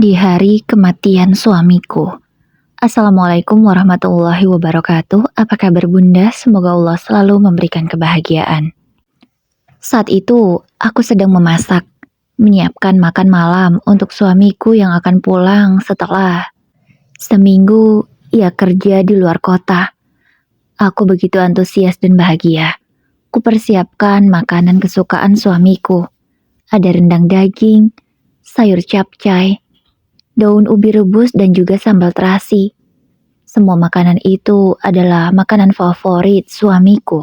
di hari kematian suamiku. Assalamualaikum warahmatullahi wabarakatuh. Apa kabar Bunda? Semoga Allah selalu memberikan kebahagiaan. Saat itu, aku sedang memasak, menyiapkan makan malam untuk suamiku yang akan pulang setelah seminggu ia kerja di luar kota. Aku begitu antusias dan bahagia. Kupersiapkan makanan kesukaan suamiku. Ada rendang daging, sayur capcay, daun ubi rebus dan juga sambal terasi. Semua makanan itu adalah makanan favorit suamiku.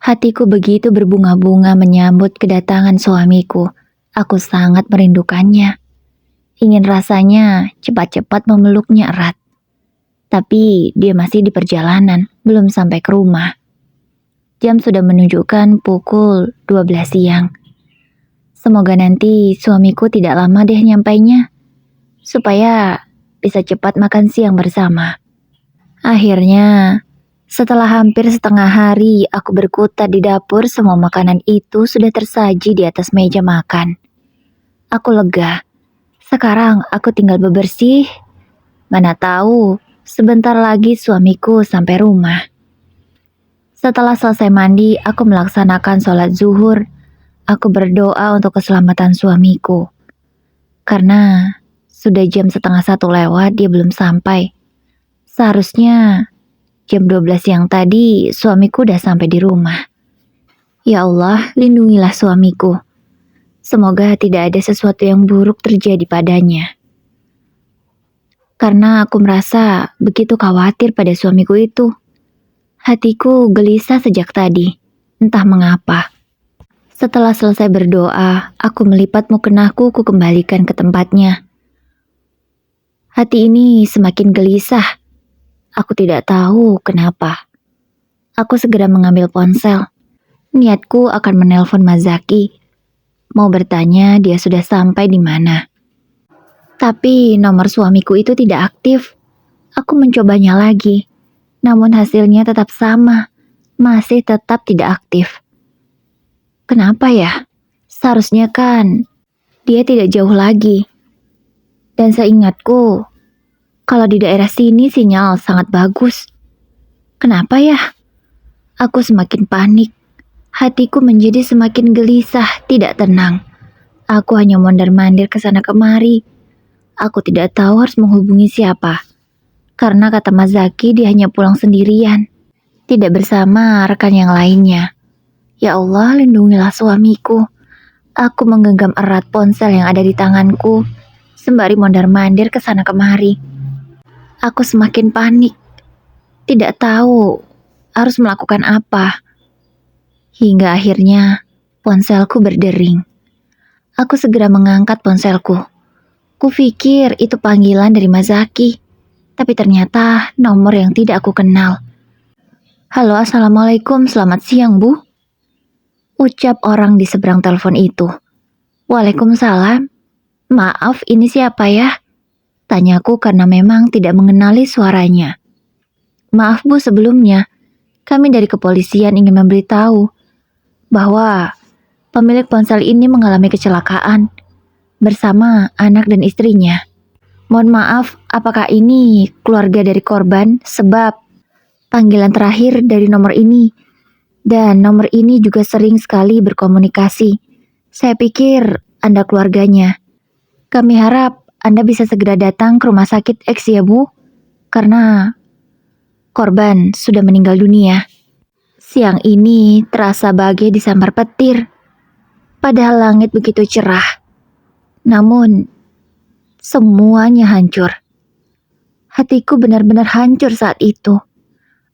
Hatiku begitu berbunga-bunga menyambut kedatangan suamiku. Aku sangat merindukannya. Ingin rasanya cepat-cepat memeluknya erat. Tapi dia masih di perjalanan, belum sampai ke rumah. Jam sudah menunjukkan pukul 12 siang. Semoga nanti suamiku tidak lama deh nyampainya, supaya bisa cepat makan siang bersama. Akhirnya, setelah hampir setengah hari aku berkutat di dapur, semua makanan itu sudah tersaji di atas meja makan. Aku lega. Sekarang aku tinggal bebersih. Mana tahu, sebentar lagi suamiku sampai rumah. Setelah selesai mandi, aku melaksanakan sholat zuhur. Aku berdoa untuk keselamatan suamiku. Karena sudah jam setengah 1 lewat, dia belum sampai. Seharusnya jam 12 siang tadi suamiku udah sampai di rumah. Ya Allah, lindungilah suamiku. Semoga tidak ada sesuatu yang buruk terjadi padanya. Karena aku merasa begitu khawatir pada suamiku itu. Hatiku gelisah sejak tadi, entah mengapa. Setelah selesai berdoa, aku melipat mukenaku, ku kembalikan ke tempatnya. Hati ini semakin gelisah. Aku tidak tahu kenapa. Aku segera mengambil ponsel. Niatku akan menelpon Mazaki. Mau bertanya dia sudah sampai di mana. Tapi nomor suamiku itu tidak aktif. Aku mencobanya lagi. Namun hasilnya tetap sama. Masih tetap tidak aktif. Kenapa ya? Seharusnya kan dia tidak jauh lagi. Dan seingatku, kalau di daerah sini sinyal sangat bagus. Kenapa ya? Aku semakin panik. Hatiku menjadi semakin gelisah, tidak tenang. Aku hanya mondar-mandir ke sana kemari. Aku tidak tahu harus menghubungi siapa. Karena kata Mazaki dia hanya pulang sendirian. Tidak bersama rekan yang lainnya. Ya Allah, lindungilah suamiku. Aku menggenggam erat ponsel yang ada di tanganku. Sembari mondar-mandir ke sana kemari. Aku semakin panik. Tidak tahu harus melakukan apa. Hingga akhirnya ponselku berdering. Aku segera mengangkat ponselku. Kupikir itu panggilan dari Mazaki. Tapi ternyata nomor yang tidak aku kenal. Halo, assalamualaikum, selamat siang Bu. Ucap orang di seberang telepon itu. Waalaikumsalam. Maaf, ini siapa ya? Tanyaku karena memang tidak mengenali suaranya. Maaf Bu sebelumnya. Kami dari kepolisian ingin memberitahu bahwa pemilik ponsel ini mengalami kecelakaan bersama anak dan istrinya. Mohon maaf, apakah ini keluarga dari korban? Sebab panggilan terakhir dari nomor ini. Dan nomor ini juga sering sekali berkomunikasi. Saya pikir Anda keluarganya. Kami harap Anda bisa segera datang ke rumah sakit X ya Bu. Karena korban sudah meninggal dunia. Siang ini terasa bagai disambar petir. Padahal langit begitu cerah. Namun semuanya hancur. Hatiku benar-benar hancur saat itu.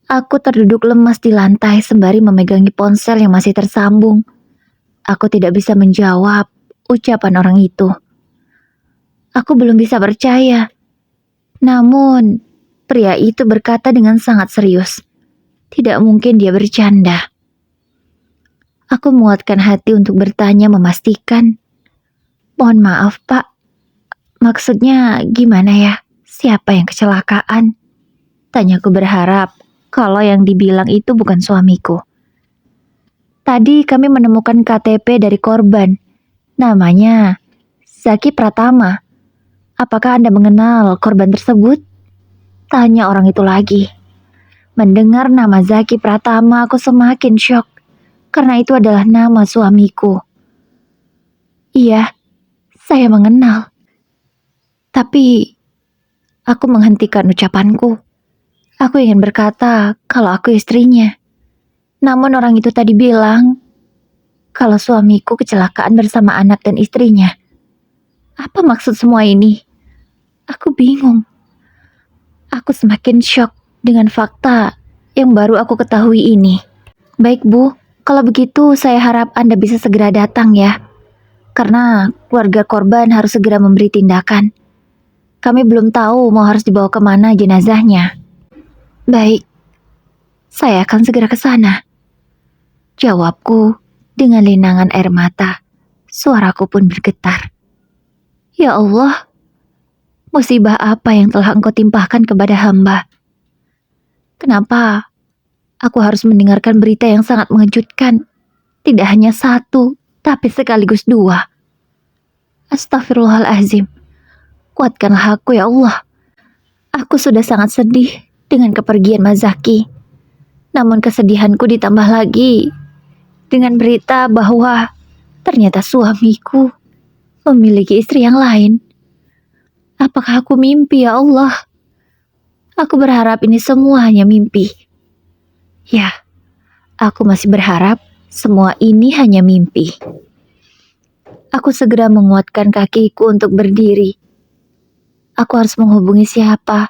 Aku terduduk lemas di lantai sembari memegangi ponsel yang masih tersambung. Aku tidak bisa menjawab ucapan orang itu. Aku belum bisa percaya. Namun, pria itu berkata dengan sangat serius. Tidak mungkin dia bercanda. Aku menguatkan hati untuk bertanya memastikan. Mohon maaf Pak. Maksudnya gimana ya? Siapa yang kecelakaan? Tanyaku berharap kalau yang dibilang itu bukan suamiku. Tadi kami menemukan KTP dari korban. Namanya Zaki Pratama. Apakah Anda mengenal korban tersebut? Tanya orang itu lagi. Mendengar nama Zaki Pratama, aku semakin syok. Karena itu adalah nama suamiku. Iya, saya mengenal. Tapi, aku menghentikan ucapanku. Aku ingin berkata kalau aku istrinya. Namun orang itu tadi bilang kalau suamiku kecelakaan bersama anak dan istrinya. Apa maksud semua ini? Aku bingung. Aku semakin syok dengan fakta yang baru aku ketahui ini. Baik Bu, kalau begitu saya harap Anda bisa segera datang ya. Karena keluarga korban harus segera memberi tindakan. Kami belum tahu mau harus dibawa kemana jenazahnya. Baik, saya akan segera ke sana. Jawabku dengan linangan air mata. Suaraku pun bergetar. Ya Allah, musibah apa yang telah Engkau timpahkan kepada hamba? Kenapa aku harus mendengarkan berita yang sangat mengejutkan? Tidak hanya satu, tapi sekaligus dua. Astaghfirullahalazim. Kuatkanlah aku ya Allah. Aku sudah sangat sedih dengan kepergian Mas Zaki. Namun kesedihanku ditambah lagi dengan berita bahwa ternyata suamiku memiliki istri yang lain. Apakah aku mimpi ya Allah? Aku berharap ini semua hanya mimpi. Ya, aku masih berharap semua ini hanya mimpi. Aku segera menguatkan kakiku untuk berdiri. Aku harus menghubungi siapa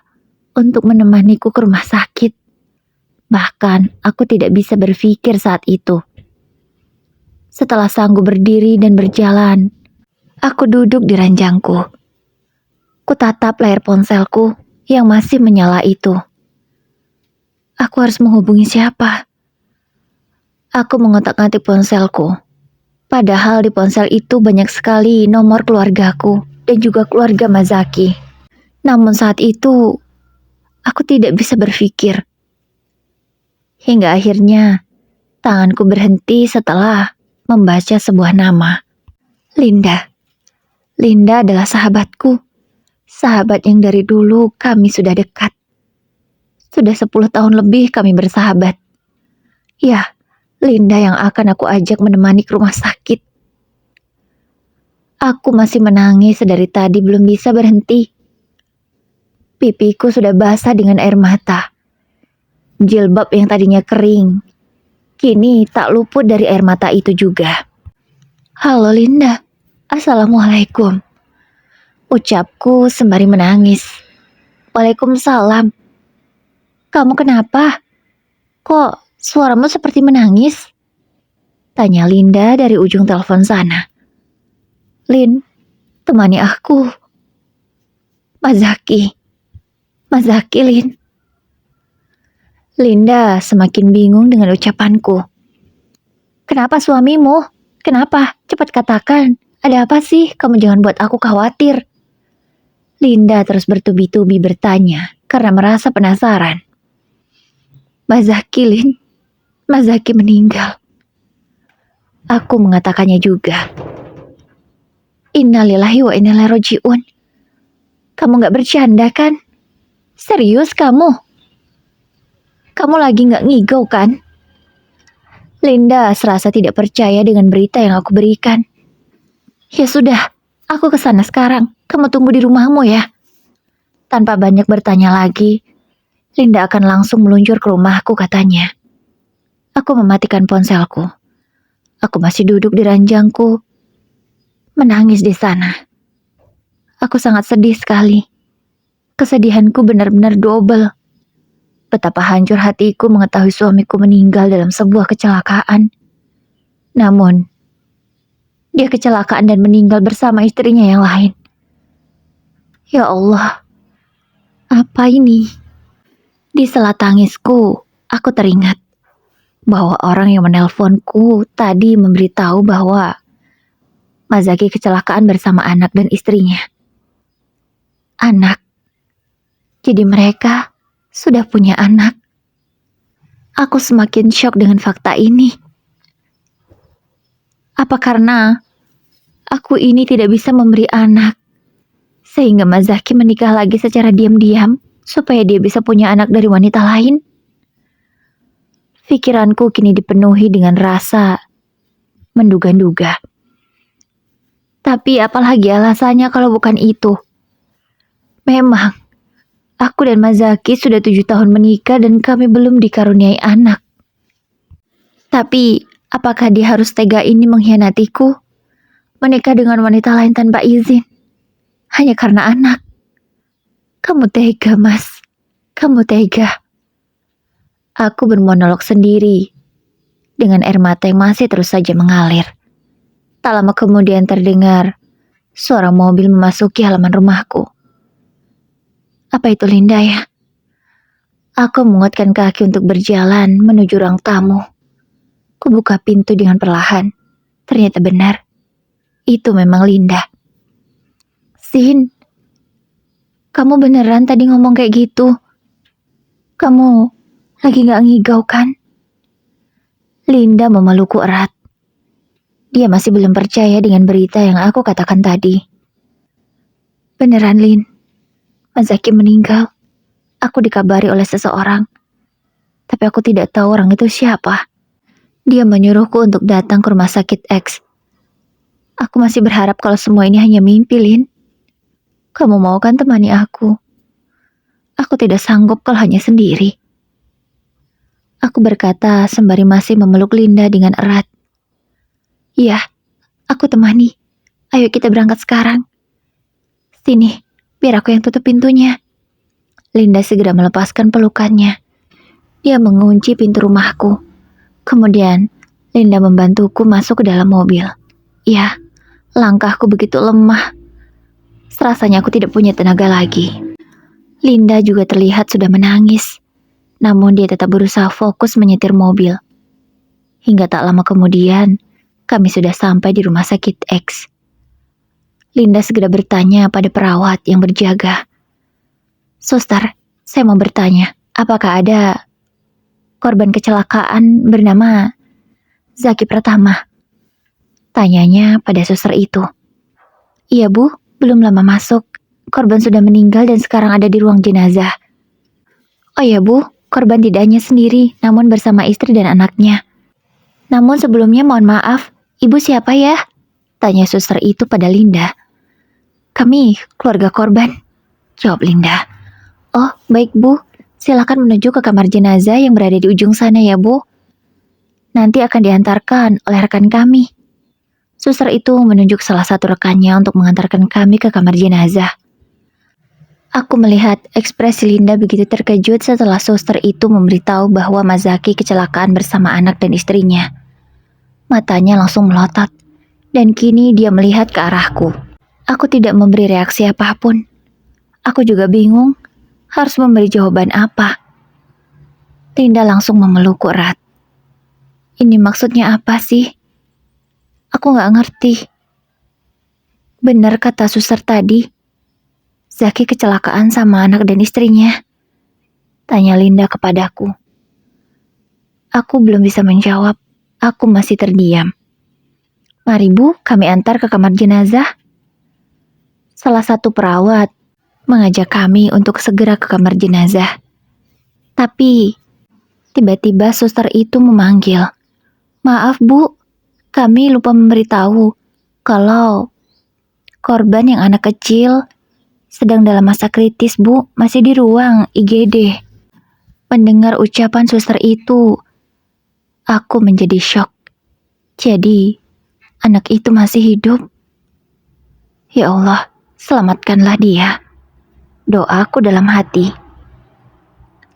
untuk menemaniku ke rumah sakit. Bahkan aku tidak bisa berpikir saat itu. Setelah sanggup berdiri dan berjalan, aku duduk di ranjangku. Kutatap layar ponselku yang masih menyala itu. Aku harus menghubungi siapa? Aku mengotak-atik ponselku. Padahal di ponsel itu banyak sekali nomor keluargaku dan juga keluarga Mas Zaki. Namun saat itu, aku tidak bisa berpikir. Hingga akhirnya, tanganku berhenti setelah membaca sebuah nama. Linda. Linda adalah sahabatku. Sahabat yang dari dulu kami sudah dekat. Sudah 10 tahun lebih kami bersahabat. Ya, Linda yang akan aku ajak menemani ke rumah sakit. Aku masih menangis dari tadi belum bisa berhenti. Pipiku sudah basah dengan air mata. Jilbab yang tadinya kering, kini tak luput dari air mata itu juga. Halo Linda, Assalamualaikum. Ucapku sembari menangis. Waalaikumsalam. Kamu kenapa? Kok suaramu seperti menangis? Tanya Linda dari ujung telepon sana. Lin, temani aku. Mas Zaki. Mas Zaki, Lin. Linda semakin bingung dengan ucapanku. Kenapa suamimu? Kenapa? Cepat katakan. Ada apa sih? Kamu jangan buat aku khawatir. Linda terus bertubi-tubi bertanya karena merasa penasaran. Mas Zaki, Lin. Mas Zaki meninggal. Aku mengatakannya juga. Innalillahi wa inna ilaihi raji'un. Kamu gak bercanda kan? Serius kamu? Kamu lagi gak ngigau kan? Linda serasa tidak percaya dengan berita yang aku berikan. Ya sudah, aku kesana sekarang. Kamu tunggu di rumahmu ya. Tanpa banyak bertanya lagi, Linda akan langsung meluncur ke rumahku katanya. Aku mematikan ponselku. Aku masih duduk di ranjangku, menangis di sana. Aku sangat sedih sekali. Kesedihanku benar-benar double. Betapa hancur hatiku mengetahui suamiku meninggal dalam sebuah kecelakaan. Namun, dia kecelakaan dan meninggal bersama istrinya yang lain. Ya Allah, apa ini? Di sela tangisku, aku teringat bahwa orang yang menelponku tadi memberitahu bahwa Mas Zaki kecelakaan bersama anak dan istrinya. Anak. Jadi mereka sudah punya anak. Aku semakin syok dengan fakta ini. Apa karena aku ini tidak bisa memberi anak Sehingga Mazaki menikah lagi secara diam-diam supaya dia bisa punya anak dari wanita lain. Pikiranku kini dipenuhi dengan rasa menduga-duga. Tapi apalagi alasannya kalau bukan itu? Memang, aku dan Mazaki sudah 7 tahun menikah dan kami belum dikaruniai anak. Tapi, apakah dia harus tega ini mengkhianatiku? Menikah dengan wanita lain tanpa izin? Hanya karena anak? Kamu tega, Mas. Kamu tega. Aku bermonolog sendiri, dengan air mata yang masih terus saja mengalir. Tak lama kemudian terdengar suara mobil memasuki halaman rumahku. Apa itu Linda ya? Aku menguatkan kaki untuk berjalan menuju ruang tamu. Kubuka pintu dengan perlahan. Ternyata benar. Itu memang Linda. Sin, kamu beneran tadi ngomong kayak gitu? Kamu lagi gak ngigau kan? Linda memelukku erat. Dia masih belum percaya dengan berita yang aku katakan tadi. Beneran, Lin. Mazaki meninggal. Aku dikabari oleh seseorang. Tapi aku tidak tahu orang itu siapa. Dia menyuruhku untuk datang ke rumah sakit X. Aku masih berharap kalau semua ini hanya mimpi, Lin. Kamu mau kan temani aku? Aku tidak sanggup kalau hanya sendiri. Aku berkata sembari masih memeluk Linda dengan erat. Iya, aku temani. Ayo kita berangkat sekarang. Sini, biar aku yang tutup pintunya. Linda segera melepaskan pelukannya. Dia mengunci pintu rumahku. Kemudian, Linda membantuku masuk ke dalam mobil. Ya, langkahku begitu lemah. Serasanya aku tidak punya tenaga lagi. Linda juga terlihat sudah menangis. Namun dia tetap berusaha fokus menyetir mobil. Hingga tak lama kemudian, kami sudah sampai di rumah sakit X. Linda segera bertanya pada perawat yang berjaga. Suster, saya mau bertanya, apakah ada korban kecelakaan bernama Zaki Pratama? Tanyanya pada suster itu. Iya Bu, belum lama masuk. Korban sudah meninggal dan sekarang ada di ruang jenazah. Oh ya Bu, korban tidak hanya sendiri, namun bersama istri dan anaknya. Namun sebelumnya mohon maaf, Ibu siapa ya? Tanya suster itu pada Linda. Kami, keluarga korban. Jawab Linda. Oh, baik Bu. Silakan menuju ke kamar jenazah yang berada di ujung sana ya Bu. Nanti akan diantarkan oleh rekan kami. Suster itu menunjuk salah satu rekannya untuk mengantarkan kami ke kamar jenazah. Aku melihat ekspresi Linda begitu terkejut setelah suster itu memberitahu bahwa Mazaki kecelakaan bersama anak dan istrinya. Matanya langsung melotot, dan kini dia melihat ke arahku. Aku tidak memberi reaksi apapun. Aku juga bingung harus memberi jawaban apa. Linda langsung memelukku erat. Ini maksudnya apa sih? Aku gak ngerti. Benar kata suster tadi, Zaki kecelakaan sama anak dan istrinya. Tanya Linda kepadaku. Aku belum bisa menjawab. Aku masih terdiam. Mari Bu, kami antar ke kamar jenazah. Salah satu perawat mengajak kami untuk segera ke kamar jenazah. Tapi, tiba-tiba suster itu memanggil. Maaf Bu, kami lupa memberitahu kalau korban yang anak kecil sedang dalam masa kritis Bu, masih di ruang IGD. Mendengar ucapan suster itu, aku menjadi syok. Jadi, anak itu masih hidup. Ya Allah, selamatkanlah dia. Doaku dalam hati.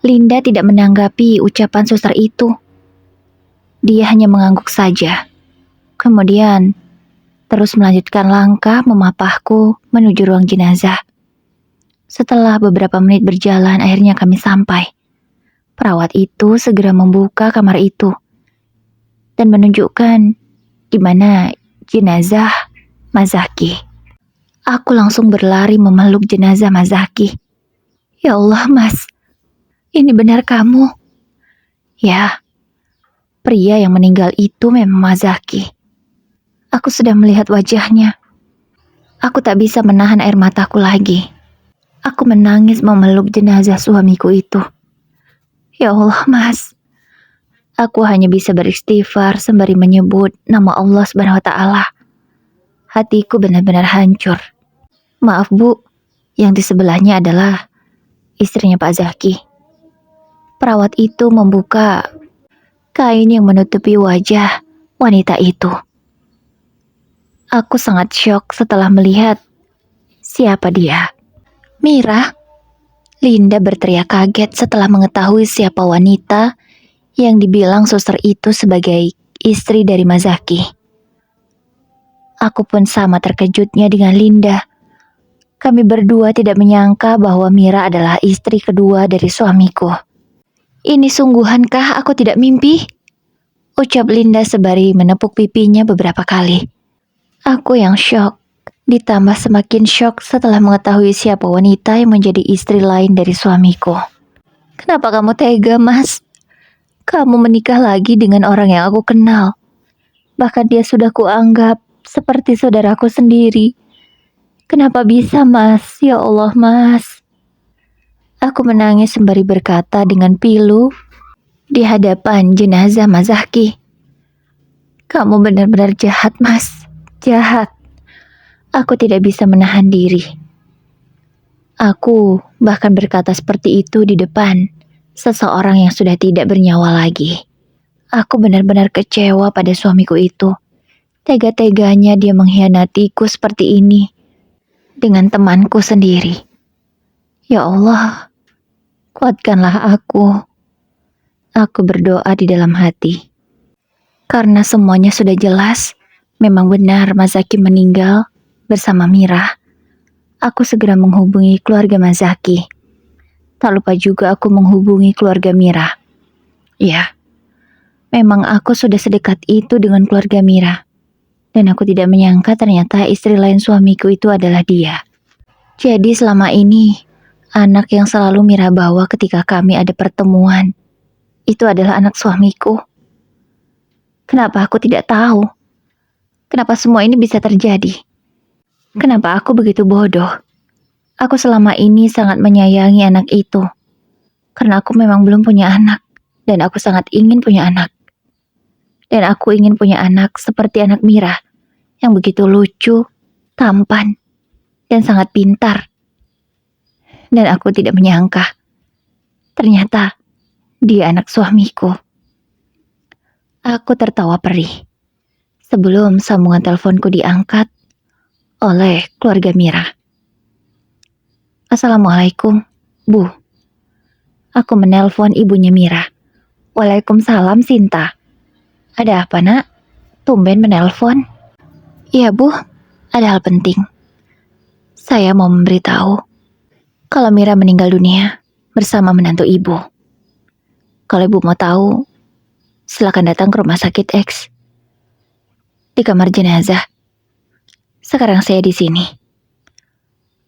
Linda tidak menanggapi ucapan suster itu. Dia hanya mengangguk saja. Kemudian, terus melanjutkan langkah memapahku menuju ruang jenazah. Setelah beberapa menit berjalan, akhirnya kami sampai. Perawat itu segera membuka kamar itu dan menunjukkan di mana jenazah Mazaki. Aku langsung berlari memeluk jenazah Mazaki. Ya Allah, Mas. Ini benar kamu? Ya, pria yang meninggal itu memang Mazaki. Aku sudah melihat wajahnya. Aku tak bisa menahan air mataku lagi. Aku menangis memeluk jenazah suamiku itu. Ya Allah, Mas. Aku hanya bisa beristighfar sembari menyebut nama Allah Subhanahu wa taala. Hatiku benar-benar hancur. Maaf, Bu. Yang di sebelahnya adalah istrinya Pak Zaki. Perawat itu membuka kain yang menutupi wajah wanita itu. Aku sangat syok setelah melihat siapa dia. Mira. Linda berteriak kaget setelah mengetahui siapa wanita yang dibilang suster itu sebagai istri dari Mazaki. Aku pun sama terkejutnya dengan Linda. Kami berdua tidak menyangka bahwa Mira adalah istri kedua dari suamiku. Ini sungguhankah aku tidak mimpi? Ucap Linda sembari menepuk pipinya beberapa kali. Aku yang syok, ditambah semakin syok setelah mengetahui siapa wanita yang menjadi istri lain dari suamiku. Kenapa kamu tega, Mas? Kamu menikah lagi dengan orang yang aku kenal. Bahkan dia sudah kuanggap seperti saudaraku sendiri. Kenapa bisa, Mas? Ya Allah, Mas. Aku menangis sembari berkata dengan pilu di hadapan jenazah Mazaki. Kamu benar-benar jahat, Mas. Jahat. Aku tidak bisa menahan diri. Aku bahkan berkata seperti itu di depan seseorang yang sudah tidak bernyawa lagi. Aku benar-benar kecewa pada suamiku itu. Tega-teganya dia mengkhianatiku seperti ini dengan temanku sendiri. Ya Allah, kuatkanlah aku. Aku berdoa di dalam hati. Karena semuanya sudah jelas, memang benar Mazaki meninggal bersama Mira. Aku segera menghubungi keluarga Mazaki. Tak lupa juga aku menghubungi keluarga Mira. Ya, memang aku sudah sedekat itu dengan keluarga Mira. Dan aku tidak menyangka ternyata istri lain suamiku itu adalah dia. Jadi selama ini, anak yang selalu Mira bawa ketika kami ada pertemuan, itu adalah anak suamiku. Kenapa aku tidak tahu? Kenapa semua ini bisa terjadi? Kenapa aku begitu bodoh? Aku selama ini sangat menyayangi anak itu. Karena aku memang belum punya anak. Dan aku sangat ingin punya anak. Dan aku ingin punya anak seperti anak Mira. Yang begitu lucu, tampan, dan sangat pintar. Dan aku tidak menyangka. Ternyata dia anak suamiku. Aku tertawa perih. Sebelum sambungan teleponku diangkat oleh keluarga Mira. Assalamualaikum, Bu. Aku menelpon ibunya Mira. Waalaikumsalam, Sinta. Ada apa, Nak? Tumben menelpon. Iya, Bu. Ada hal penting. Saya mau memberitahu kalau Mira meninggal dunia bersama menantu Ibu. Kalau Ibu mau tahu, silakan datang ke rumah sakit X. Di kamar jenazah. Sekarang saya di sini.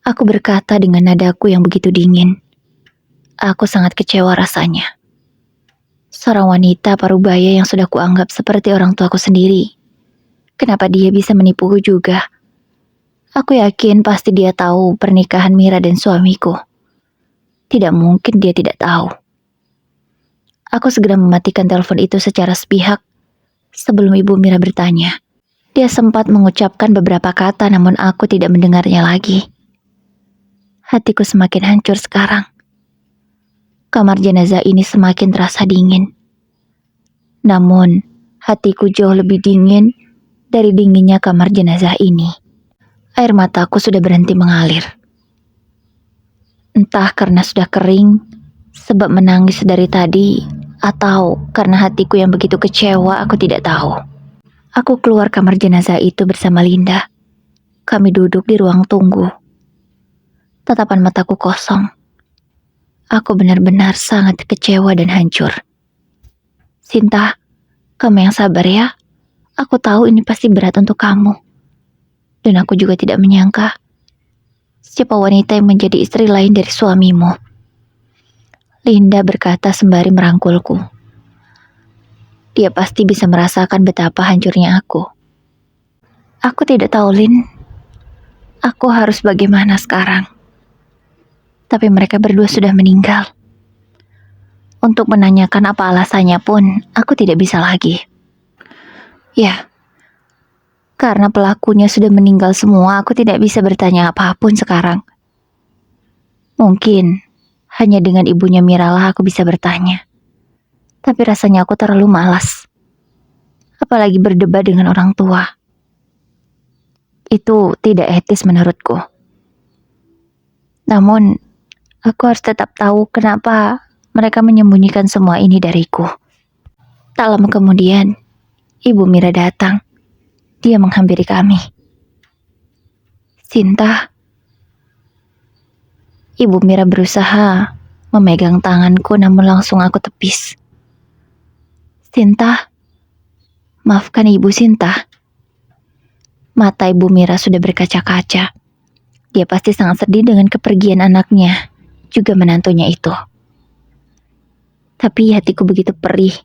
Aku berkata dengan nadaku yang begitu dingin. Aku sangat kecewa rasanya. Seorang wanita parubaya yang sudah kuanggap seperti orang tuaku sendiri. Kenapa dia bisa menipuku juga? Aku yakin pasti dia tahu pernikahan Mira dan suamiku. Tidak mungkin dia tidak tahu. Aku segera mematikan telepon itu secara sepihak sebelum Ibu Mira bertanya. Dia sempat mengucapkan beberapa kata namun aku tidak mendengarnya lagi. Hatiku semakin hancur sekarang. Kamar jenazah ini semakin terasa dingin. Namun, hatiku jauh lebih dingin dari dinginnya kamar jenazah ini. Air mataku sudah berhenti mengalir. Entah karena sudah kering, sebab menangis dari tadi, atau karena hatiku yang begitu kecewa, aku tidak tahu. Aku keluar kamar jenazah itu bersama Linda. Kami duduk di ruang tunggu. Tatapan mataku kosong. Aku benar-benar sangat kecewa dan hancur. Sinta, kamu yang sabar ya. Aku tahu ini pasti berat untuk kamu. Dan aku juga tidak menyangka siapa wanita yang menjadi istri lain dari suamimu. Linda berkata sembari merangkulku. Dia pasti bisa merasakan betapa hancurnya aku. Aku tidak tahu, Lin. Aku harus bagaimana sekarang? Tapi mereka berdua sudah meninggal. Untuk menanyakan apa alasannya pun, aku tidak bisa lagi. Ya, karena pelakunya sudah meninggal semua, aku tidak bisa bertanya apapun sekarang. Mungkin hanya dengan ibunya Miralah aku bisa bertanya. Tapi rasanya aku terlalu malas. Apalagi berdebat dengan orang tua. Itu tidak etis menurutku. Namun, aku harus tetap tahu kenapa mereka menyembunyikan semua ini dariku. Tak lama kemudian, Ibu Mira datang. Dia menghampiri kami. Sinta. Ibu Mira berusaha memegang tanganku namun langsung aku tepis. Sinta. Maafkan Ibu Sinta. Mata Ibu Mira sudah berkaca-kaca. Dia pasti sangat sedih dengan kepergian anaknya, juga menantunya itu. Tapi hatiku begitu perih.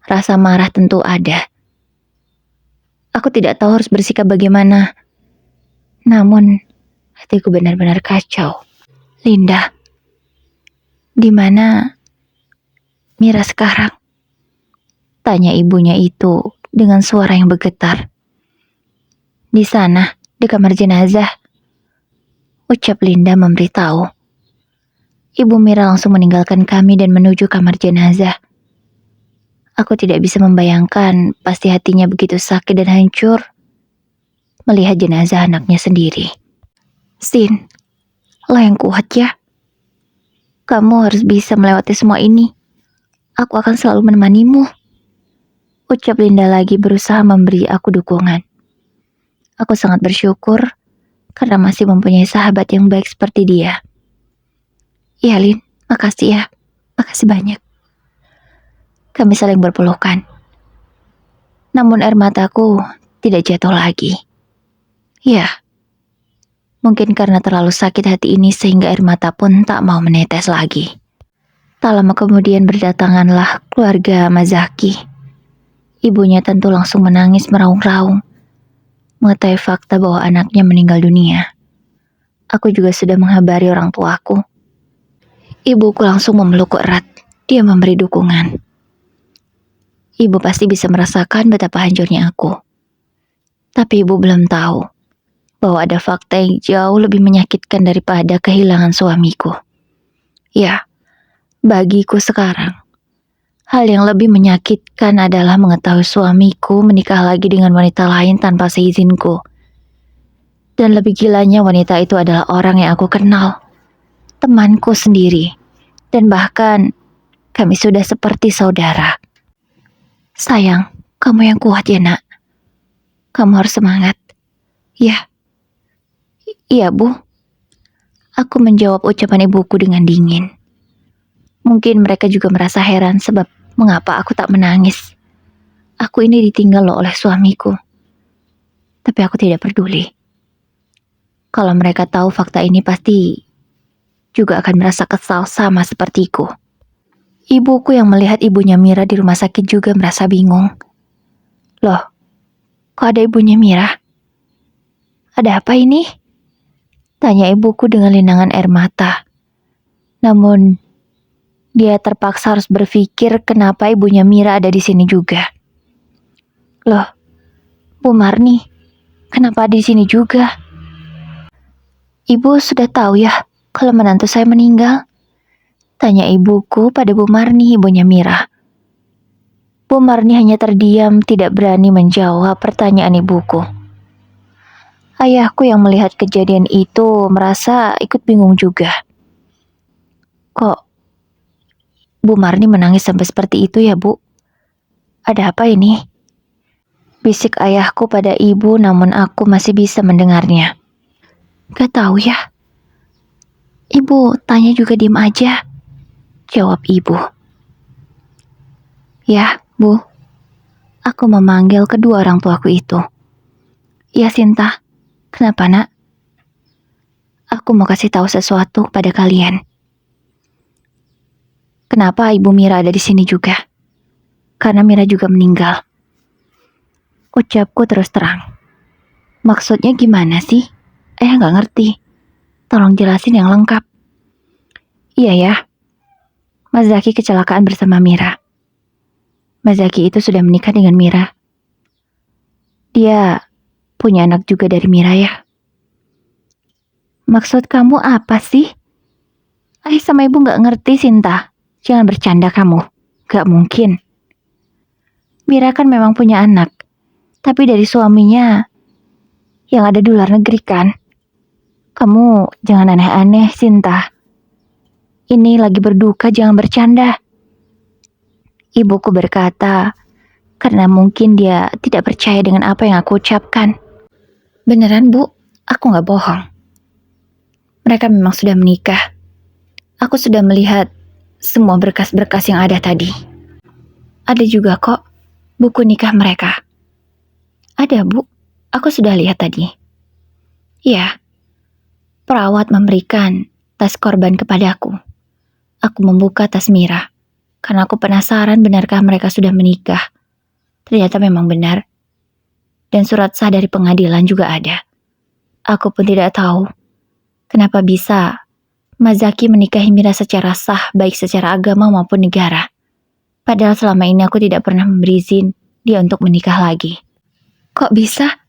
Rasa marah tentu ada. Aku tidak tahu harus bersikap bagaimana. Namun, hatiku benar-benar kacau. Linda, di mana Mira sekarang? Tanya ibunya itu dengan suara yang bergetar. Di sana, di kamar jenazah. Ucap Linda memberitahu. Ibu Mira langsung meninggalkan kami dan menuju kamar jenazah. Aku tidak bisa membayangkan, pasti hatinya begitu sakit dan hancur melihat jenazah anaknya sendiri. Sin, lo yang kuat ya. Kamu harus bisa melewati semua ini. Aku akan selalu menemanimu. Ucap Linda lagi berusaha memberi aku dukungan. Aku sangat bersyukur karena masih mempunyai sahabat yang baik seperti dia. Iya Lin, makasih ya. Makasih banyak. Kami saling berpelukan. Namun air mataku tidak jatuh lagi. Ya, mungkin karena terlalu sakit hati ini sehingga air mata pun tak mau menetes lagi. Tak lama kemudian berdatanganlah keluarga Mazaki. Ibunya tentu langsung menangis meraung-raung mengetahui fakta bahwa anaknya meninggal dunia. Aku juga sudah menghabari orang tuaku. Ibuku langsung memelukku erat. Dia memberi dukungan. Ibu pasti bisa merasakan betapa hancurnya aku. Tapi ibu belum tahu bahwa ada fakta yang jauh lebih menyakitkan daripada kehilangan suamiku. Ya, bagiku sekarang, hal yang lebih menyakitkan adalah mengetahui suamiku menikah lagi dengan wanita lain tanpa seizinku. Dan lebih gilanya wanita itu adalah orang yang aku kenal, temanku sendiri, dan bahkan kami sudah seperti saudara. Sayang, kamu yang kuat ya nak. Kamu harus semangat. Ya. Iya Bu. Aku menjawab ucapan ibuku dengan dingin. Mungkin mereka juga merasa heran sebab mengapa aku tak menangis. Aku ini ditinggal loh oleh suamiku. Tapi aku tidak peduli. Kalau mereka tahu fakta ini pasti juga akan merasa kesal sama sepertiku. Ibuku yang melihat ibunya Mira di rumah sakit juga merasa bingung. Loh, kok ada ibunya Mira? Ada apa ini? Tanya ibuku dengan linangan air mata. Namun, dia terpaksa harus berpikir kenapa ibunya Mira ada di sini juga. Loh, Bu Marni, kenapa ada di sini juga? Ibu sudah tahu ya kalau menantu saya meninggal? Tanya ibuku pada Bu Marni, ibunya Mira. Bu Marni hanya terdiam, tidak berani menjawab pertanyaan ibuku. Ayahku yang melihat kejadian itu merasa ikut bingung juga. Kok Bu Marni menangis sampai seperti itu ya Bu? Ada apa ini? Bisik ayahku pada ibu namun aku masih bisa mendengarnya. Gak tahu ya. Ibu tanya juga diem aja. Jawab ibu. Ya, Bu. Aku memanggil kedua orang tuaku itu. Ya Sinta, kenapa nak? Aku mau kasih tahu sesuatu pada kalian. Kenapa Ibu Mira ada di sini juga? Karena Mira juga meninggal. Ucapku terus terang. Maksudnya gimana sih? Ayah nggak ngerti. Tolong jelasin yang lengkap. Iya ya, Mas Zaki kecelakaan bersama Mira. Mas Zaki itu sudah menikah dengan Mira. Dia punya anak juga dari Mira ya. Maksud kamu apa sih? Ayah sama ibu nggak ngerti, Sinta. Jangan bercanda kamu. Gak mungkin. Mira kan memang punya anak. Tapi dari suaminya yang ada di luar negeri kan. Kamu jangan aneh-aneh, Sinta. Ini lagi berduka, jangan bercanda. Ibuku berkata, karena mungkin dia tidak percaya dengan apa yang aku ucapkan. Beneran, Bu? Aku gak bohong. Mereka memang sudah menikah. Aku sudah melihat semua berkas-berkas yang ada tadi. Ada juga kok buku nikah mereka. Ada, Bu. Aku sudah lihat tadi. Ya, perawat memberikan tas korban kepadaku. Aku membuka tas Mira, karena aku penasaran benarkah mereka sudah menikah. Ternyata memang benar. Dan surat sah dari pengadilan juga ada. Aku pun tidak tahu kenapa bisa Mas Zaki menikahi Mira secara sah, baik secara agama maupun negara. Padahal selama ini aku tidak pernah memberi izin dia untuk menikah lagi. Kok bisa?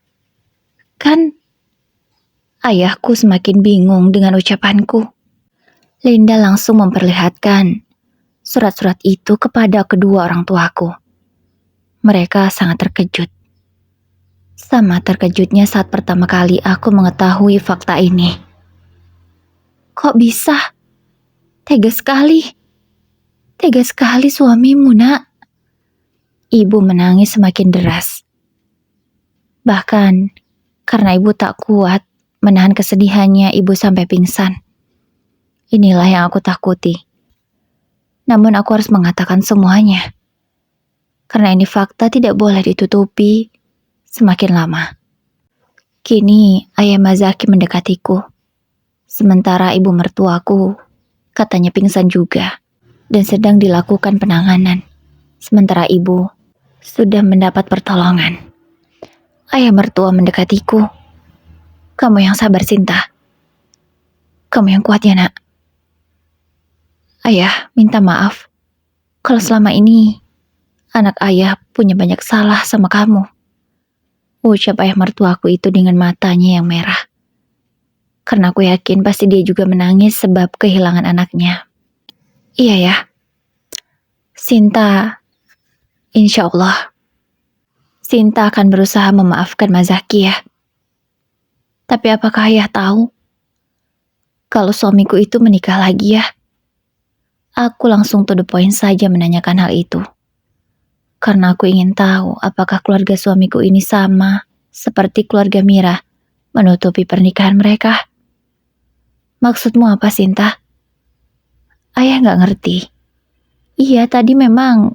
Kan ayahku semakin bingung dengan ucapanku. Linda langsung memperlihatkan surat-surat itu kepada kedua orang tuaku. Mereka sangat terkejut. Sama terkejutnya saat pertama kali aku mengetahui fakta ini. Kok bisa? Tega sekali. Tega sekali suamimu, Nak. Ibu menangis semakin deras. Bahkan, karena ibu tak kuat menahan kesedihannya, ibu sampai pingsan. Inilah yang aku takuti. Namun aku harus mengatakan semuanya. Karena ini fakta tidak boleh ditutupi semakin lama. Kini ayah Mas Zaki mendekatiku. Sementara ibu mertuaku katanya pingsan juga dan sedang dilakukan penanganan. Sementara ibu sudah mendapat pertolongan. Ayah mertua mendekatiku. Kamu yang sabar, Sinta. Kamu yang kuat ya, Nak. Ayah minta maaf kalau selama ini anak ayah punya banyak salah sama kamu. Ucap ayah mertuaku itu dengan matanya yang merah. Karena aku yakin pasti dia juga menangis sebab kehilangan anaknya. Iya ya. Sinta, insya Allah, Sinta akan berusaha memaafkan Mas Zaki ya. Tapi apakah ayah tahu kalau suamiku itu menikah lagi ya? Aku langsung to the point saja menanyakan hal itu. Karena aku ingin tahu apakah keluarga suamiku ini sama seperti keluarga Mira menutupi pernikahan mereka. Maksudmu apa, Sinta? Ayah gak ngerti. Iya, tadi memang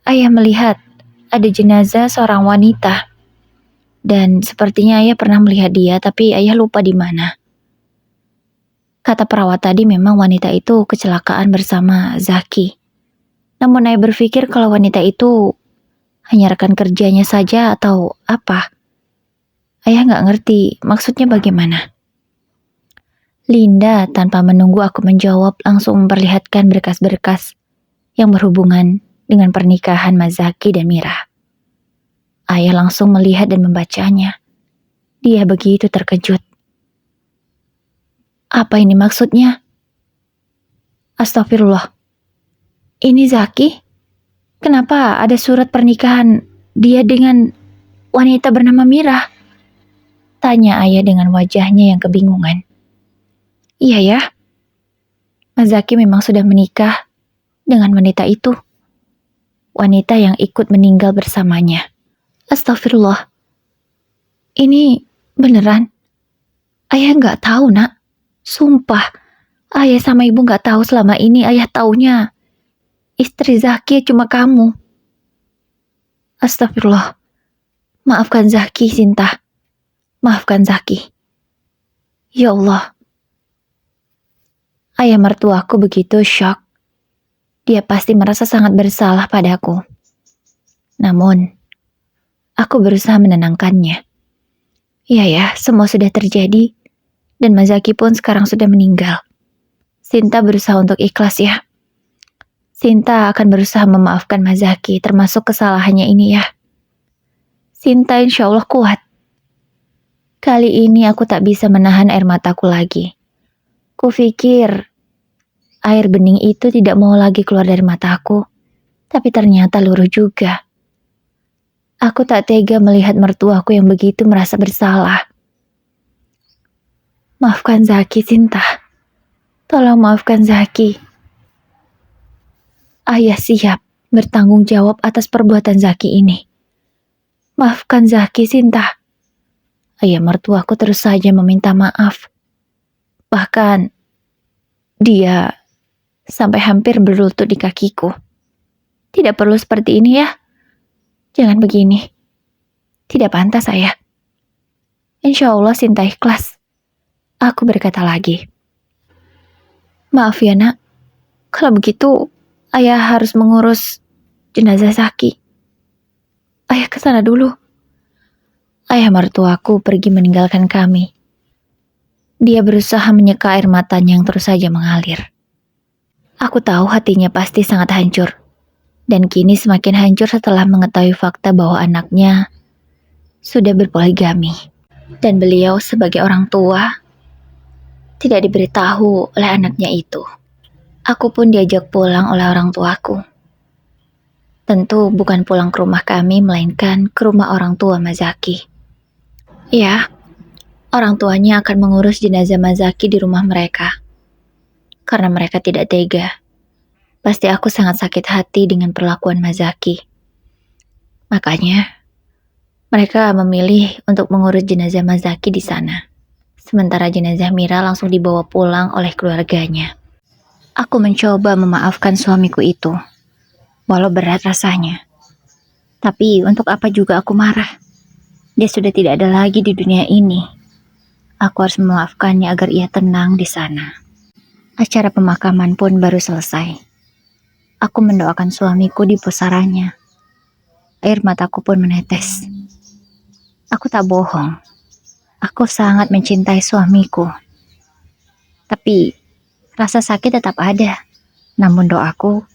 ayah melihat ada jenazah seorang wanita. Dan sepertinya ayah pernah melihat dia, tapi ayah lupa di mana. Kata perawat tadi memang wanita itu kecelakaan bersama Zaki. Namun ayah berpikir kalau wanita itu hanya rekan kerjanya saja atau apa. Ayah gak ngerti maksudnya bagaimana. Linda tanpa menunggu aku menjawab langsung memperlihatkan berkas-berkas yang berhubungan dengan pernikahan Mas Zaki dan Mira. Ayah langsung melihat dan membacanya. Dia begitu terkejut. Apa ini maksudnya? Astagfirullah. Ini Zaki? Kenapa ada surat pernikahan dia dengan wanita bernama Mira? Tanya ayah dengan wajahnya yang kebingungan. Iya ya, Mas Zaki memang sudah menikah dengan wanita itu. Wanita yang ikut meninggal bersamanya. Astagfirullah. Ini beneran? Ayah gak tahu, Nak. Sumpah, ayah sama ibu gak tahu selama ini. Ayah taunya istri Zaki cuma kamu. Astagfirullah. Maafkan Zaki, Sinta. Maafkan Zaki. Ya Allah. Ayah mertuaku begitu syok. Dia pasti merasa sangat bersalah padaku. Namun, aku berusaha menenangkannya. Iya ya, semua sudah terjadi. Dan Mazaki pun sekarang sudah meninggal. Sinta berusaha untuk ikhlas ya. Sinta akan berusaha memaafkan Mazaki termasuk kesalahannya ini ya. Sinta insya Allah kuat. Kali ini aku tak bisa menahan air mataku lagi. Kupikir air bening itu tidak mau lagi keluar dari mataku, tapi ternyata luruh juga. Aku tak tega melihat mertuaku yang begitu merasa bersalah. Maafkan Zaki, Sinta. Tolong maafkan Zaki. Ayah siap bertanggung jawab atas perbuatan Zaki ini. Maafkan Zaki, Sinta. Ayah mertuaku terus saja meminta maaf. Bahkan dia sampai hampir berlutut di kakiku. Tidak perlu seperti ini ya. Jangan begini. Tidak pantas ayah. Insya Allah Sinta ikhlas. Aku berkata lagi. Maaf ya nak. Kalau begitu ayah harus mengurus jenazah Zaki. Ayah ke sana dulu. Ayah mertuaku pergi meninggalkan kami. Dia berusaha menyeka air matanya yang terus saja mengalir. Aku tahu hatinya pasti sangat hancur. Dan kini semakin hancur setelah mengetahui fakta bahwa anaknya sudah berpoligami. Dan beliau sebagai orang tua tidak diberitahu oleh anaknya itu. Aku pun diajak pulang oleh orang tuaku. Tentu bukan pulang ke rumah kami, melainkan ke rumah orang tua Mazaki. Ya, orang tuanya akan mengurus jenazah Mazaki di rumah mereka. Karena mereka tidak tega. Pasti aku sangat sakit hati dengan perlakuan Mazaki. Makanya, mereka memilih untuk mengurus jenazah Mazaki di sana. Sementara jenazah Mira langsung dibawa pulang oleh keluarganya. Aku mencoba memaafkan suamiku itu, walau berat rasanya. Tapi untuk apa juga aku marah? Dia sudah tidak ada lagi di dunia ini. Aku harus memaafkannya agar ia tenang di sana. Acara pemakaman pun baru selesai. Aku mendoakan suamiku di pusarannya. Air mataku pun menetes. Aku tak bohong. Aku sangat mencintai suamiku. Tapi rasa sakit tetap ada. Namun doaku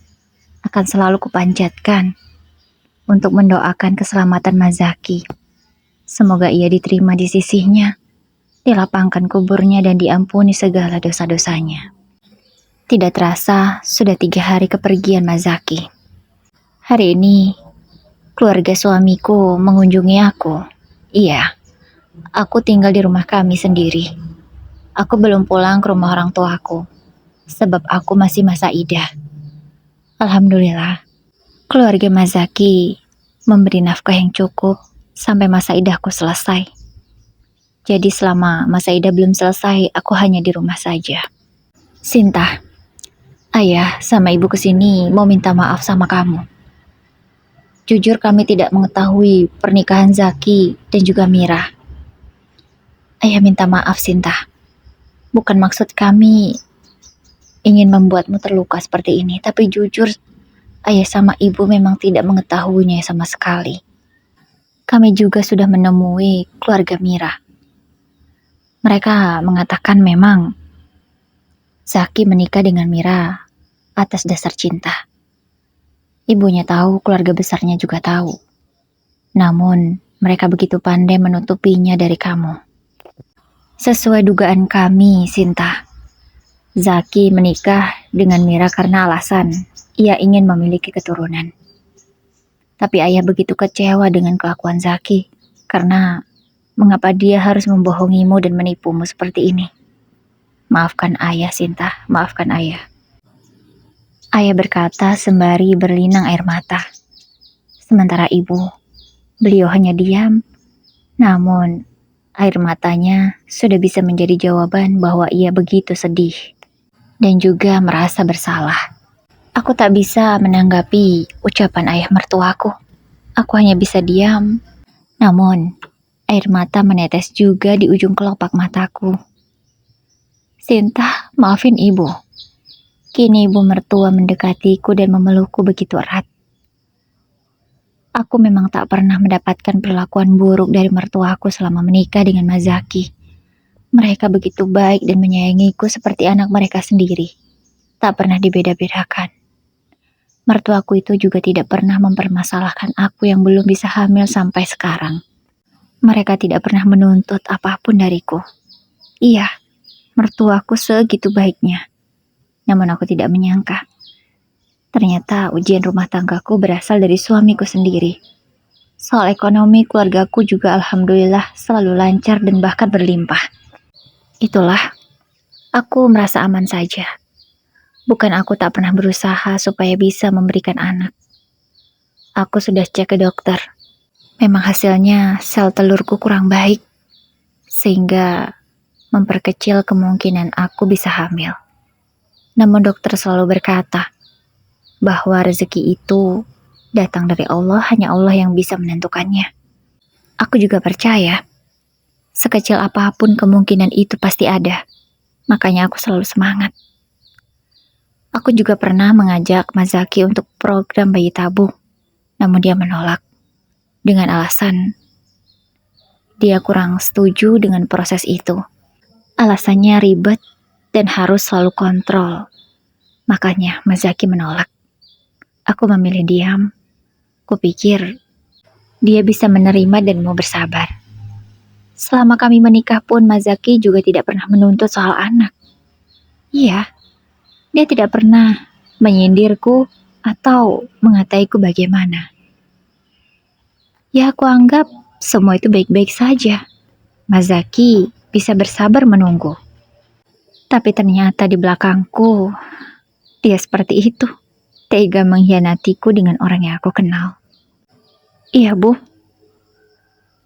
akan selalu kupanjatkan untuk mendoakan keselamatan Mazaki. Semoga ia diterima di sisinya, dilapangkan kuburnya dan diampuni segala dosa-dosanya. Tidak terasa sudah 3 hari kepergian Mazaki. Hari ini keluarga suamiku mengunjungi aku. Iya, aku tinggal di rumah kami sendiri. Aku belum pulang ke rumah orang tuaku, sebab aku masih masa idah. Alhamdulillah, keluarga Mazaki memberi nafkah yang cukup sampai masa idahku selesai. Jadi selama masa idah belum selesai, aku hanya di rumah saja. Sinta, ayah sama ibu kesini mau minta maaf sama kamu. Jujur kami tidak mengetahui pernikahan Zaki dan juga Mira. Ayah minta maaf Sinta. Bukan maksud kami ingin membuatmu terluka seperti ini, tapi jujur ayah sama ibu memang tidak mengetahuinya sama sekali. Kami juga sudah menemui keluarga Mira. Mereka mengatakan memang Zaki menikah dengan Mira atas dasar cinta. Ibunya tahu, keluarga besarnya juga tahu. Namun, mereka begitu pandai menutupinya dari kamu. Sesuai dugaan kami, Sinta, Zaki menikah dengan Mira karena alasan ia ingin memiliki keturunan. Tapi ayah begitu kecewa dengan kelakuan Zaki, karena mengapa dia harus membohongimu dan menipumu seperti ini? Maafkan ayah, Sinta, maafkan ayah. Ayah berkata sembari berlinang air mata. Sementara ibu, beliau hanya diam, namun air matanya sudah bisa menjadi jawaban bahwa ia begitu sedih dan juga merasa bersalah. Aku tak bisa menanggapi ucapan ayah mertuaku. Aku hanya bisa diam. Namun, air mata menetes juga di ujung kelopak mataku. Sinta, maafin ibu. Kini ibu mertua mendekatiku dan memelukku begitu erat. Aku memang tak pernah mendapatkan perlakuan buruk dari mertuaku selama menikah dengan Mazaki. Mereka begitu baik dan menyayangiku seperti anak mereka sendiri. Tak pernah dibeda-bedakan. Mertuaku itu juga tidak pernah mempermasalahkan aku yang belum bisa hamil sampai sekarang. Mereka tidak pernah menuntut apapun dariku. Iya, mertuaku segitu baiknya. Namun aku tidak menyangka. Ternyata ujian rumah tanggaku berasal dari suamiku sendiri. Soal ekonomi keluargaku juga alhamdulillah selalu lancar dan bahkan berlimpah. Itulah, aku merasa aman saja. Bukan aku tak pernah berusaha supaya bisa memberikan anak. Aku sudah cek ke dokter. Memang hasilnya sel telurku kurang baik, sehingga memperkecil kemungkinan aku bisa hamil. Namun dokter selalu berkata bahwa rezeki itu datang dari Allah, hanya Allah yang bisa menentukannya. Aku juga percaya, sekecil apapun kemungkinan itu pasti ada. Makanya aku selalu semangat. Aku juga pernah mengajak Mas Zaki untuk program bayi tabung, namun dia menolak dengan alasan dia kurang setuju dengan proses itu. Alasannya ribet dan harus selalu kontrol. Makanya Mas Zaki menolak. Aku memilih diam. Kupikir dia bisa menerima dan mau bersabar. Selama kami menikah pun Mas Zaki juga tidak pernah menuntut soal anak. Iya, dia tidak pernah menyindirku atau mengataiku bagaimana. Ya aku anggap semua itu baik-baik saja. Mas Zaki bisa bersabar menunggu. Tapi ternyata di belakangku, dia seperti itu. Tega mengkhianatiku dengan orang yang aku kenal. Iya Bu,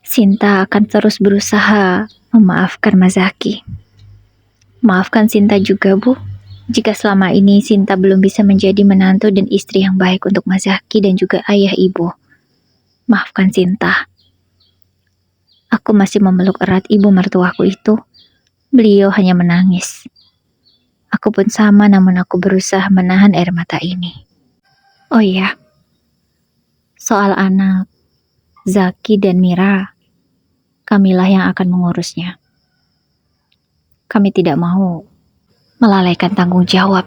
Sinta akan terus berusaha memaafkan Mas Zaki. Maafkan Sinta juga Bu, jika selama ini Sinta belum bisa menjadi menantu dan istri yang baik untuk Mas Zaki dan juga ayah ibu. Maafkan Sinta. Aku masih memeluk erat ibu mertuaku itu. Beliau hanya menangis. Aku pun sama, namun aku berusaha menahan air mata ini. Oh iya, soal anak Zaki dan Mira, kamilah yang akan mengurusnya. Kami tidak mau melalaikan tanggung jawab.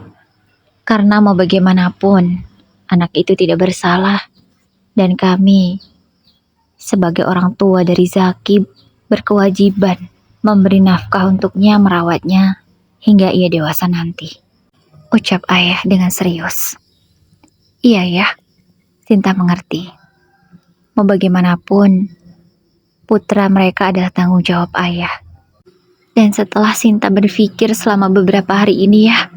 Karena mau bagaimanapun, anak itu tidak bersalah. Dan kami, sebagai orang tua dari Zaki, berkewajiban memberi nafkah untuknya, merawatnya, hingga ia dewasa nanti. Ucap ayah dengan serius. Iya ya, Sinta mengerti. Mau bagaimanapun, putra mereka adalah tanggung jawab ayah. Dan setelah Sinta berpikir selama beberapa hari ini ya,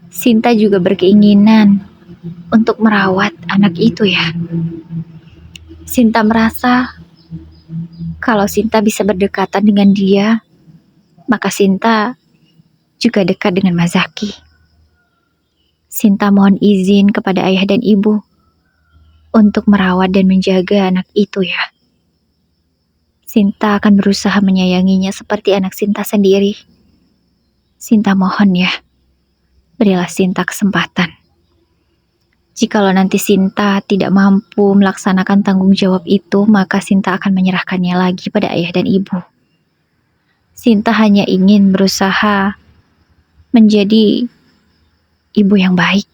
Sinta juga berkeinginan untuk merawat anak itu ya. Sinta merasa kalau Sinta bisa berdekatan dengan dia, maka Sinta juga dekat dengan Mas Zaki. Sinta mohon izin kepada ayah dan ibu untuk merawat dan menjaga anak itu ya. Sinta akan berusaha menyayanginya seperti anak Sinta sendiri. Sinta mohon ya, berilah Sinta kesempatan. Jikalau nanti Sinta tidak mampu melaksanakan tanggung jawab itu, maka Sinta akan menyerahkannya lagi pada ayah dan ibu. Sinta hanya ingin berusaha menjadi ibu yang baik.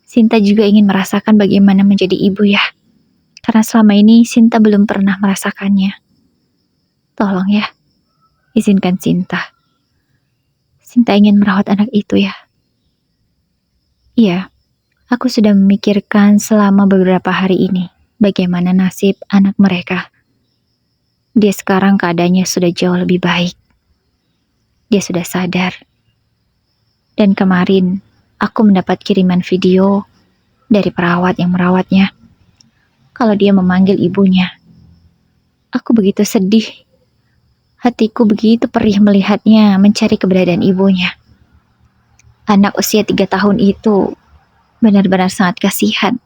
Sinta juga ingin merasakan bagaimana menjadi ibu ya. Karena selama ini Sinta belum pernah merasakannya. Tolong ya, izinkan Sinta. Sinta ingin merawat anak itu ya. Iya, aku sudah memikirkan selama beberapa hari ini bagaimana nasib anak mereka. Dia sekarang keadaannya sudah jauh lebih baik. Dia sudah sadar. Dan kemarin aku mendapat kiriman video dari perawat yang merawatnya. Kalau dia memanggil ibunya. Aku begitu sedih. Hatiku begitu perih melihatnya mencari keberadaan ibunya. Anak usia 3 tahun itu benar-benar sangat kasihan.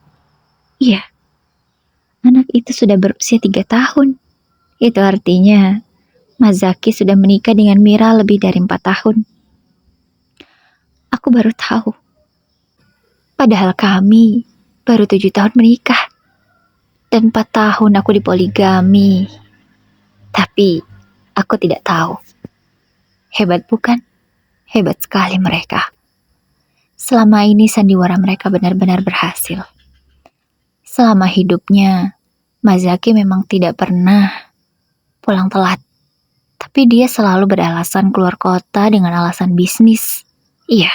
Iya, anak itu sudah berusia 3 tahun. Itu artinya Mas Zaki sudah menikah dengan Mira lebih dari 4 tahun. Aku baru tahu. Padahal kami baru 7 tahun menikah. Dan 4 tahun aku dipoligami. Tapi aku tidak tahu Hebat bukan? Hebat sekali mereka. Selama ini sandiwara mereka benar-benar berhasil. Selama hidupnya, Mazaki memang tidak pernah pulang telat. Tapi dia selalu beralasan keluar kota dengan alasan bisnis. Iya,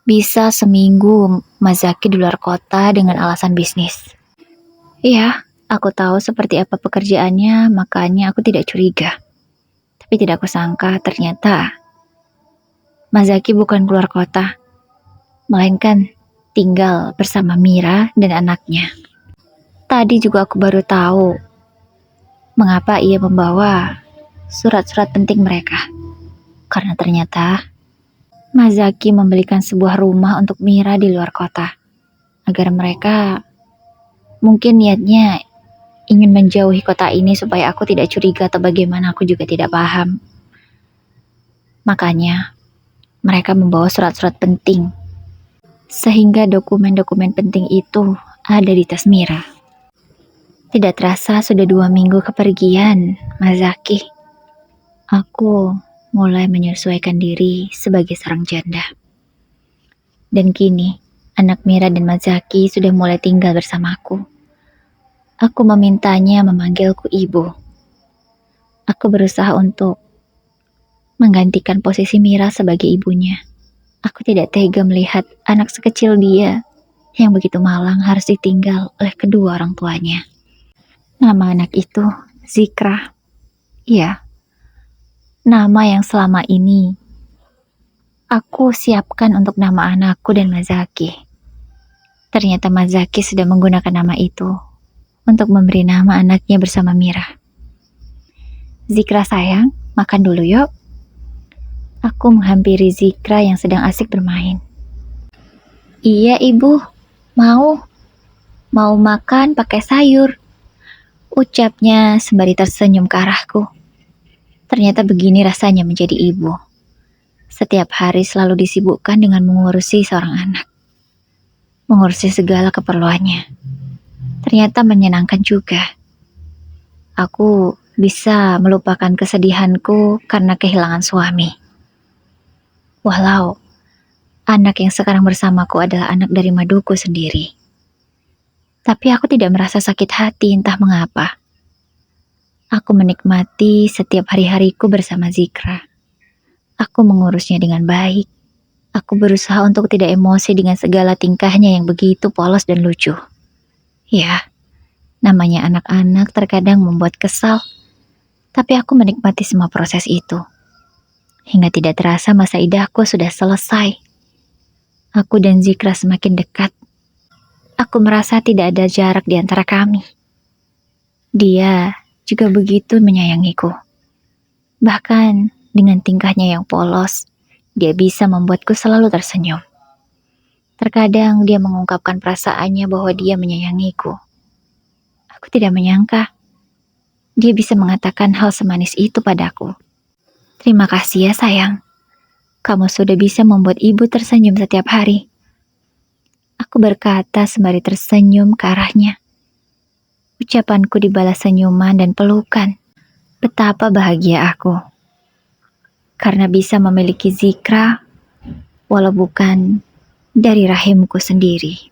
bisa seminggu Mazaki di luar kota dengan alasan bisnis. Iya, aku tahu seperti apa pekerjaannya, makanya aku tidak curiga. Tapi tidak kusangka ternyata Mazaki bukan keluar kota, melainkan tinggal bersama Mira dan anaknya. Tadi juga aku baru tahu mengapa ia membawa surat-surat penting mereka. Karena ternyata Mazaki membelikan sebuah rumah untuk Mira di luar kota. Agar mereka mungkin niatnya ingin menjauhi kota ini supaya aku tidak curiga atau bagaimana, aku juga tidak paham. Makanya mereka membawa surat-surat penting. Sehingga dokumen-dokumen penting itu ada di tas Mira. Tidak terasa sudah 2 minggu kepergian Mazaki. Aku mulai menyesuaikan diri sebagai seorang janda. Dan kini, anak Mira dan Mazaki sudah mulai tinggal bersamaku. Aku memintanya memanggilku ibu. Aku berusaha untuk menggantikan posisi Mira sebagai ibunya. Aku tidak tega melihat anak sekecil dia yang begitu malang harus ditinggal oleh kedua orang tuanya. Nama anak itu Zikra. Iya, nama yang selama ini aku siapkan untuk nama anakku dan Mazaki. Ternyata Mazaki sudah menggunakan nama itu untuk memberi nama anaknya bersama Mira. Zikra sayang, makan dulu yuk. Aku menghampiri Zikra yang sedang asik bermain. Iya ibu, mau makan pakai sayur, ucapnya sembari tersenyum ke arahku. Ternyata begini rasanya menjadi ibu. Setiap hari selalu disibukkan dengan mengurusi seorang anak. Mengurusi segala keperluannya. Ternyata menyenangkan juga. Aku bisa melupakan kesedihanku karena kehilangan suami. Walau anak yang sekarang bersamaku adalah anak dari maduku sendiri. Tapi aku tidak merasa sakit hati entah mengapa. Aku menikmati setiap hari-hariku bersama Zikra. Aku mengurusnya dengan baik. Aku berusaha untuk tidak emosi dengan segala tingkahnya yang begitu polos dan lucu. Ya, namanya anak-anak terkadang membuat kesal. Tapi aku menikmati semua proses itu. Hingga tidak terasa masa idahku sudah selesai. Aku dan Zikra semakin dekat. Aku merasa tidak ada jarak di antara kami. Dia juga begitu menyayangiku. Bahkan dengan tingkahnya yang polos, dia bisa membuatku selalu tersenyum. Terkadang dia mengungkapkan perasaannya bahwa dia menyayangiku. Aku tidak menyangka dia bisa mengatakan hal semanis itu padaku. Terima kasih ya sayang. Kamu sudah bisa membuat ibu tersenyum setiap hari. Aku berkata sembari tersenyum ke arahnya. Ucapanku dibalas senyuman dan pelukan. Betapa bahagia aku. Karena bisa memiliki Zikra, walau bukan dari rahimku sendiri.